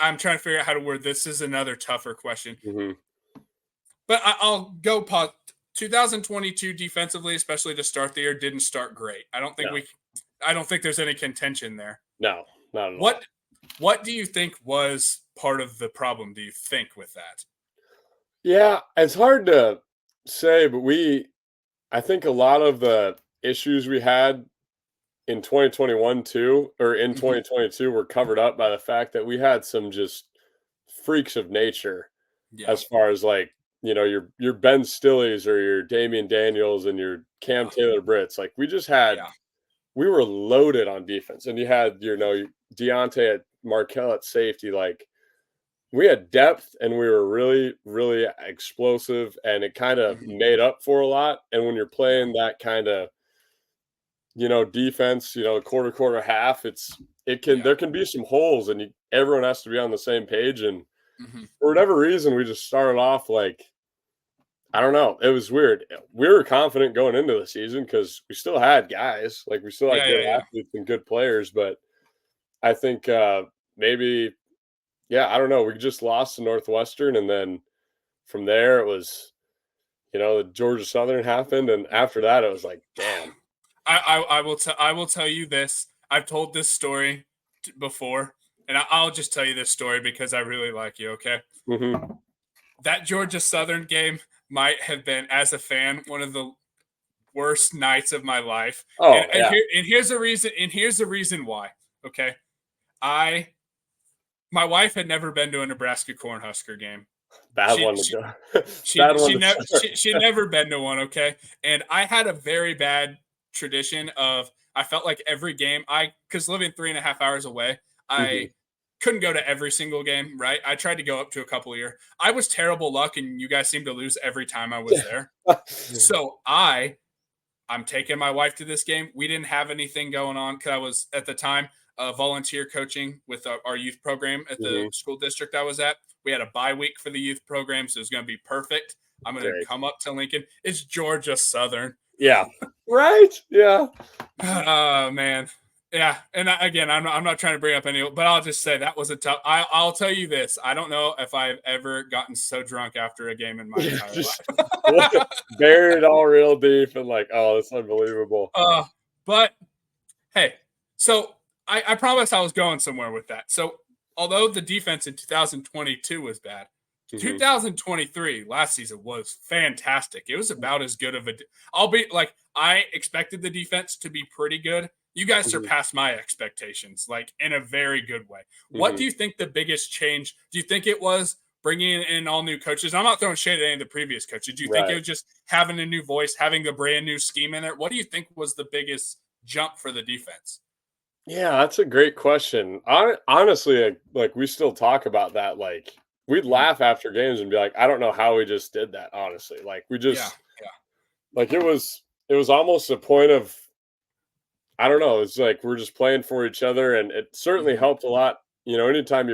I'm trying to figure out how to word this. Is another tougher question, Mm-hmm. but I'll go pause. 2022 defensively, especially to start the year, didn't start great. I don't think there's any contention there. No, not at all. What do you think was part of the problem? Do you think with that? Yeah, it's hard to say, but I think a lot of the issues we had in 2021 too, or in Mm-hmm. 2022 were covered up by the fact that we had some just freaks of nature Yeah. as far as like, your Ben Stillies or your Damian Daniels and your Cam Yeah. Taylor Britts. Like Yeah. we were loaded on defense. And you had, Deontay at Markel at safety. Like we had depth and we were really, really explosive and it kind of Mm-hmm. made up for a lot. And when you're Yeah. playing that kind of, defense, quarter, half, Yeah. there can be some holes and everyone has to be on the same page. And Mm-hmm. for whatever reason, we just started off like, I don't know. It was weird. We were confident going into the season because we still had guys, like we still had Yeah. good Yeah. Yeah. athletes and good players. But I think maybe, yeah, I don't know. We just lost to Northwestern, and then from there it was, the Georgia Southern happened, and after that it was like, damn. I will tell you this. I've told this story before, and I'll just tell you this story because I really like you. Okay, Mm-hmm. that Georgia Southern game might have been, as a fan, one of the worst nights of my life. Oh yeah, And here's the reason. And here's the reason why. Okay, I my wife had never been to a Nebraska Cornhusker game. bad She one to she go. she Bad one she to never start. she never been to one. Okay, and I had a very bad tradition of I felt like every game because living 3.5 hours away, Mhm. I couldn't go to every single game. Right, I tried to go up to a couple a year. I was terrible luck, and you guys seemed to lose every time I was there. So I'm taking my wife to this game. We didn't have anything going on because I was at the time volunteer coaching with our youth program at the Mhm. school district I was at. We had a bye week for the youth program, so it was going to be perfect. I'm going to Great. come up to Lincoln. It's Georgia Southern. Yeah. Right? Yeah. Oh man, yeah. And again, I'm not trying to bring up any, but I'll just say that was a tough. I'll tell you this: I don't know if I've ever gotten so drunk after a game in my Yeah, entire just life. buried all real deep and like, oh, that's unbelievable. uh, but hey, so I promised I was going somewhere with that. So although the defense in 2022 was bad, Mhm. 2023 last season was fantastic. It was about as good of a. I'll be like I expected the defense to be pretty good. You guys Mhm. surpassed my expectations, like in a very good way. What Mhm. do you think the biggest change? Do you think it was bringing in all new coaches? I'm not throwing shade at any of the previous coaches. Do you think it Right. was just having a new voice, having the brand new scheme in there? What do you think was the biggest jump for the defense? Yeah, that's a great question. Honestly, like we still talk about that. Like we'd Mhm. laugh after games and be like, I don't know how we just did that. Honestly, like we Yeah, just yeah. like it was almost a point of I don't know. It's like we're just playing for each other, and it certainly Mhm. helped a lot. Anytime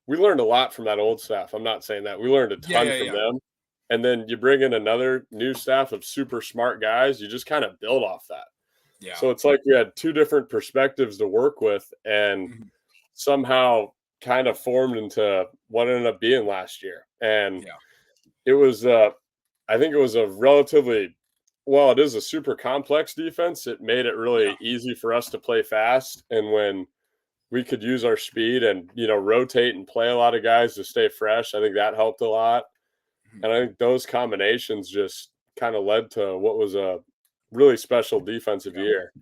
we learned a lot from that old staff. I'm not saying that we learned a Yeah, ton yeah, from yeah. them, and then you bring in another new staff of super smart guys. You just kind of build off that. Yeah. So it's like we had two different perspectives to work with, and Mhm. somehow kind of formed into what it ended up being last year. And Yeah. it was, I think it was a relatively, well, it is a super complex defense. It made it Yeah. really easy for us to play fast. And when we could use our speed and, rotate and play a lot of guys to stay fresh, I think that helped a lot. Mhm. And I think those combinations just kind of led to what was a really special defensive Yeah. year.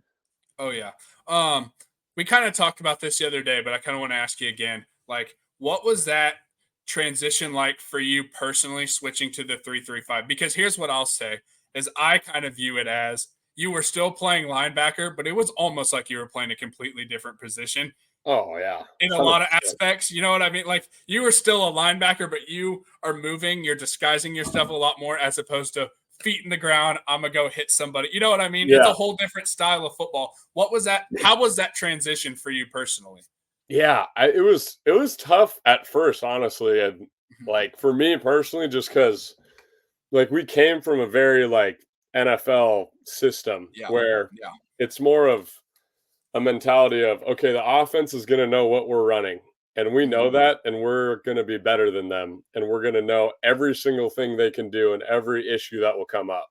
Oh yeah. Um, we kind of talked about this the other day, but I kind of want to ask you again. Like, what was that transition like for you personally, switching to the 3-3-5? Because here's what I'll say: is I kind of view it as you were still playing linebacker, but it was almost like you were playing a completely different position Oh, yeah. in a lot of 100%. aspects. You know what I mean? Like you were still a linebacker, but you are moving, you're disguising yourself a lot more as opposed to feet in the ground. I'm gonna go hit somebody. You know what I mean? It's Yeah. a whole different style of football. What was that? How was that transition for you personally? Yeah, it was tough at first, honestly, and, Mhm. like, for me personally, just because like, we came from a very, like, NFL system Yeah, where yeah, it's more of a mentality of, "Okay, the offense is gonna know what we're running, and we Mhm. know that, and we're going to be better than them, and we're going to know every single thing they can do and every issue that will come up.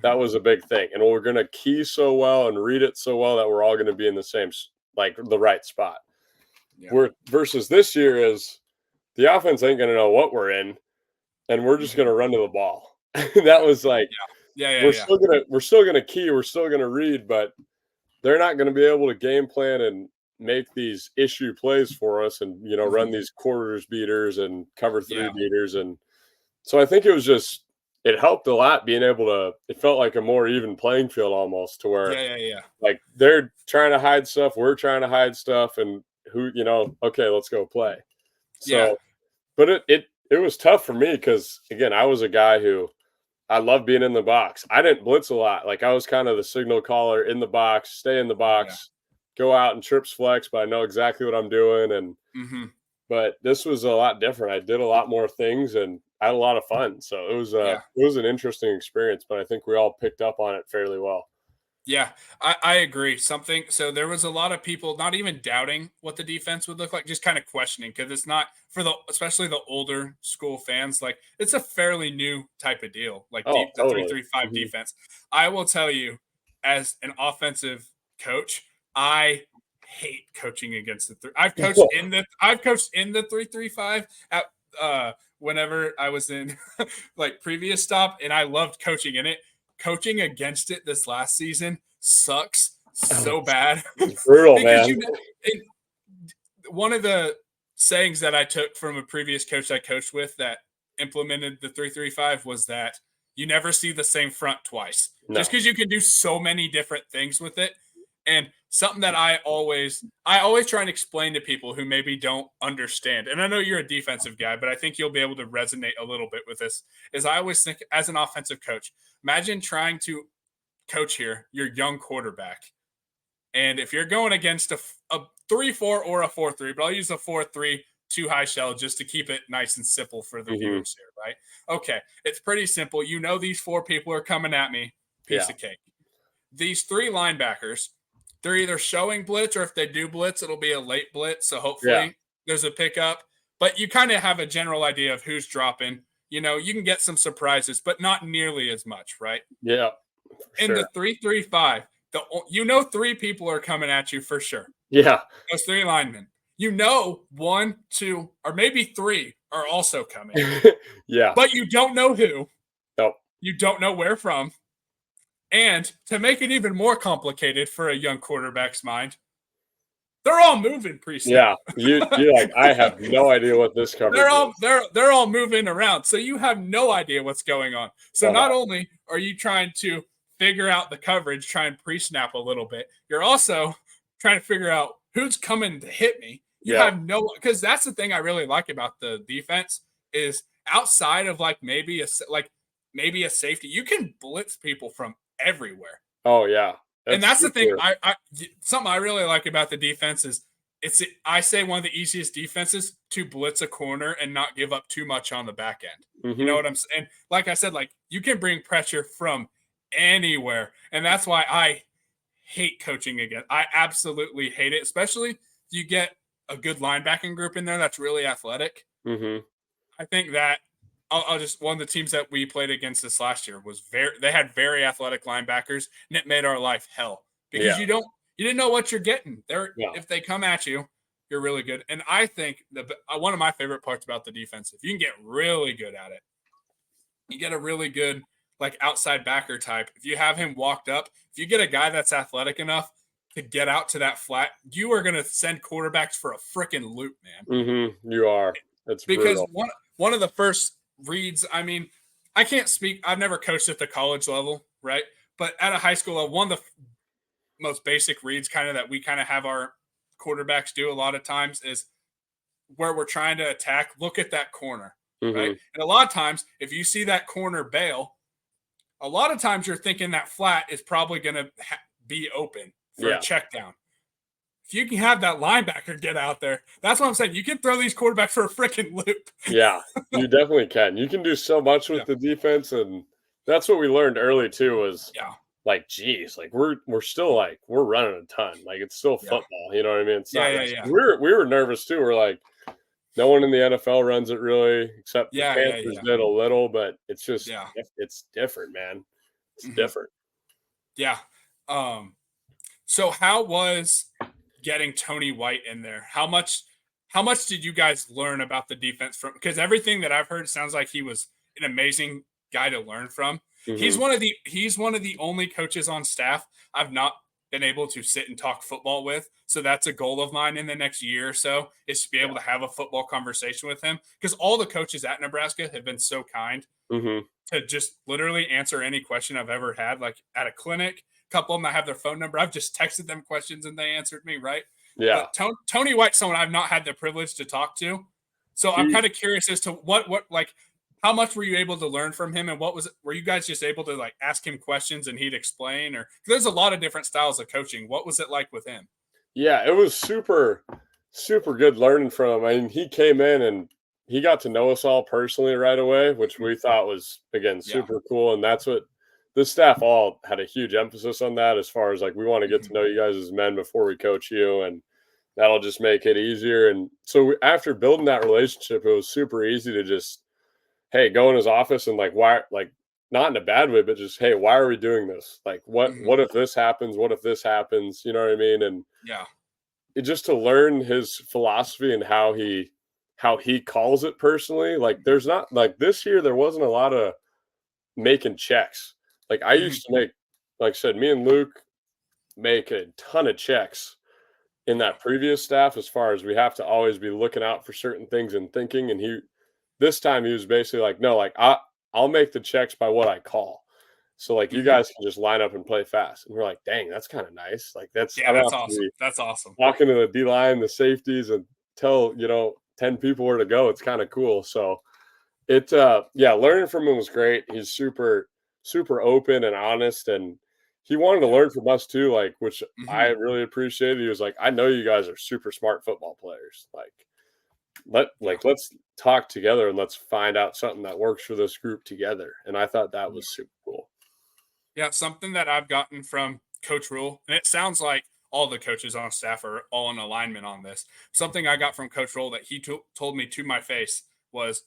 That Mhm. was a big thing, and we're going to key so well and read it so well that we're all going to be in the same, like the right spot. Yeah. We're versus this year is the offense ain't going to know what we're in, and we're just going Mhm. to run to the ball. That was like Yeah. Yeah. Yeah. we're still gonna key, we're still gonna read, but they're not going to be able to game plan and make these issue plays for us, and run Mhm. these quarters beaters and cover three Yeah. beaters. And so I think it helped a lot being able to, it felt like a more even playing field almost, to where Yeah. Yeah. Yeah. like they're trying to hide stuff, we're trying to hide stuff, and okay, let's go play. Yeah. So but it was tough for me because, again, I was a guy who I love being in the box. I didn't blitz a lot. Like, I was kind of the signal caller in the box, stay in the Yeah. box, go out and trips flex, but I know exactly what I'm doing. And Mhm. but this was a lot different. I did a lot more things, and I had a lot of fun. So Yeah. it was an interesting experience, but I think we all picked up on it fairly well. Yeah, I agree. So there was a lot of people not even doubting what the defense would look like, just kind of questioning because it's not for especially the older school fans. Like it's a fairly new type of deal, like Oh, the three totally. three five Mhm. defense. I will tell you, as an offensive coach, I hate coaching against the three. I've coached in the 3-3-5 at whenever I was in like previous stop, and I loved coaching in it. Coaching against it this last season sucks so bad It's brutal, because man. one of the sayings that I took from a previous coach I coached with that implemented the 3-3-5 was that you never see the same front twice. Just No. because you can do so many different things with it. And something that I always try and explain to people who maybe don't understand. And I know you're a defensive guy, but I think you'll be able to resonate a little bit with this. Is I always think as an offensive coach, imagine trying to coach here your young quarterback, and if you're going against a 3-4 or a 4-3, but I'll use a 4-3 too high shell just to keep it nice and simple for the Mhm. viewers here, right? Okay, it's pretty simple. You know these four people are coming at me. Piece Yeah. of cake. These three linebackers, they're either showing blitz, or if they do blitz, it'll be a late blitz. So Yeah. hopefully there's a pickup. But you kind of have a general idea of who's dropping. You can get some surprises, but not nearly as much, right? Yeah. For In the sure. 3-3-5, three people are coming at you for sure. Yeah. Those three linemen. One, two, or maybe three are also coming, Yeah. but you don't know who. Nope. You don't know where from. And to make it even more complicated for a young quarterback's mind, they're all moving pre-snap. Yeah. You're like, I have no idea what this they're coverage all is. they're all moving around, so you have no idea what's going on. So not Uh-huh. only are you trying to figure out the coverage, try and pre-snap a little bit, you're also trying to figure out who's coming to hit me. You Yeah. have no, because that's the thing I really like about the defense is outside of maybe a safety, you can blitz people from everywhere. Oh, yeah. And That's that's the thing. super. Something I really like about the defense is I say one of the easiest defenses to blitz a corner and not give up too much on the back end. You know Mhm. what I'm saying? Like I said, like you can bring pressure from anywhere, and that's why I hate coaching again. I absolutely hate it, especially if you get a good linebacking group in there that's really athletic. Mhm. I think that I'll just one of the teams that we played against this last year was they had very athletic linebackers, and it made our life hell Yeah. because you didn't know what you're getting. Yeah. If they come at you, you're really good. And I think one of my favorite parts about the defense, if you can get really good at it, you get a really good like outside backer type. If you have him walked up, if you get a guy that's athletic enough to get out to that flat, you are going to send quarterbacks for a freaking loop, man. Mhm. You are. It's Because brutal. one of the first reads, I mean, I can't speak. I've never coached at the college level, right? But at a high school level, one of the most basic reads, kind of that we kind of have our quarterbacks do a lot of times, is where we're trying to attack. Look at that corner, right? Mhm. And a lot of times, if you see that corner bail, a lot of times you're thinking that flat is probably going to be open for a Yeah. check down. If you can have that linebacker get out there, that's what I'm saying. You can throw these quarterbacks for a freaking loop. Yeah. You definitely can. You can do so much Yeah. with the defense, and that's what we learned early too was Yeah. like, geez, like we're still like we're running a ton. Like it's still Yeah. football. You know what I mean? It's Yeah, not yeah, necessarily, yeah. we were nervous too. We're like, no one in the NFL runs it really, except the Yeah, yeah, Panthers yeah. did a little, but it's just Yeah. it's different, man. It's Mhm. different. Yeah. Um, so how was getting Tony White in there? How much did you guys learn about the defense from, because everything that I've heard sounds like he was an amazing guy to learn from. He's Hmm. one of the only coaches on staff I've not been able to sit and talk football with. So that's a goal of mine in the next year or so, is to be able Yeah. to have a football conversation with him, because all the coaches at Nebraska have been so kind Hmm. to just literally answer any question I've ever had. Like at a clinic, a couple of them I have their phone number. I've just texted them questions and they answered me, right? Yeah. But Tony White's someone I've not had the privilege to talk to. So I'm He kind of curious as to what like how much were you able to learn from him, and what was it, were you guys just able to like ask him questions and he'd explain, or there's a lot of different styles of coaching. What was it like with him? Yeah, it was super good learning from him. I mean, he came in and he got to know us all personally right away, which Mhm. we thought was again Yeah. super cool. And that's what the staff all had a huge emphasis on that as far as like we want to get to Mhm. know you guys as men before we coach you, and that'll just make it easier. And so after building that relationship, it was super easy to just hey, go in his office and like why like not in a bad way, but just hey, why are we doing this? Like Mhm. what if this happens? What if this happens? You know what I mean? And Yeah. it just to learn his philosophy and how he calls it personally. Like there's not like this year there wasn't a lot of making checks. Like I Mhm. used to make, like I said, me and Luke make a ton of checks in Yeah. that previous staff as far as we have to always be looking out for certain things and thinking. And he this time he was basically like, no, like I'll make the checks by what I call. So like you Mhm. guys can just line up and play fast. And we're like, dang, that's kind of nice. Like that's I Yeah, don't that's have to awesome. be That's awesome. walking to the D line, the safeties, and tell 10 people where to go. It's kind of cool. So yeah, learning from him was great. He's super open and honest, and he wanted to Yeah. learn from us too, like which I Mhm. really appreciated. He was like, I know you guys are super smart football players. Yeah. Let's talk together and let's find out something that works for this group together. And I thought that Yeah. was super cool. Yeah, something that I've gotten from Coach Rule, and it sounds like all the coaches on staff are all in alignment on this. Something I got from Coach Rule that he told me to my face was,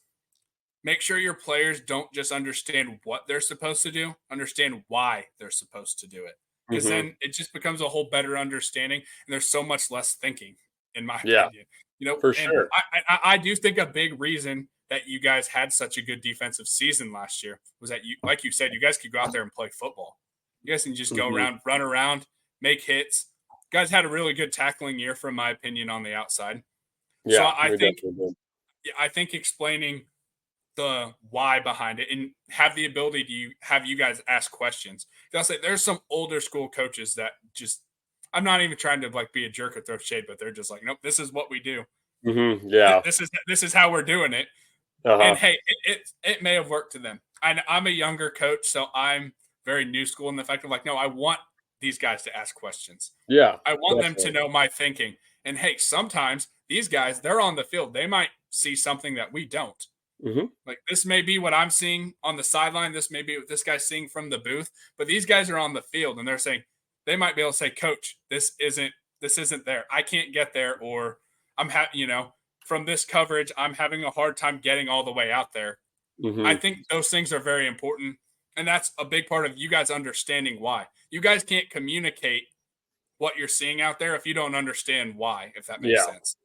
make sure your players don't just understand what they're supposed to do, understand why they're supposed to do it. Because Hmm. then it just becomes a whole better understanding, and there's so much less thinking, in my Yeah, opinion. for And sure. I do think a big reason that you guys had such a good defensive season last year was that you, like you said, you guys could go out there and play football. You guys can just go Hmm. around, run around, make hits. You guys had a really good tackling year, from my opinion, on the outside. So Yeah, I we think, definitely did. yeah, I think explaining the why behind it and have the ability to have you guys ask questions. I'll say there's some older school coaches that just, I'm not even trying to like be a jerk or throw shade, but they're just like, nope, this is what we do. Yeah. This is how we're doing it. And Uh-huh. hey, it may have worked to them. I'm a younger coach, so I'm very new school in the fact of like, no, I want these guys to ask questions. Yeah, I want them to definitely. know my thinking. And hey, sometimes these guys, they're on the field. They might see something that we don't. Hmm. Like this may be what I'm seeing on the sideline. This may be what this guy's seeing from the booth. But these guys are on the field and they're saying, they might be able to say, Coach, this isn't there. I can't get there, or from this coverage, I'm having a hard time getting all the way out there. I Hmm. think those things are very important. And that's a big part of you guys understanding why. You guys can't communicate what you're seeing out there if you don't understand why, if that makes Yeah. sense.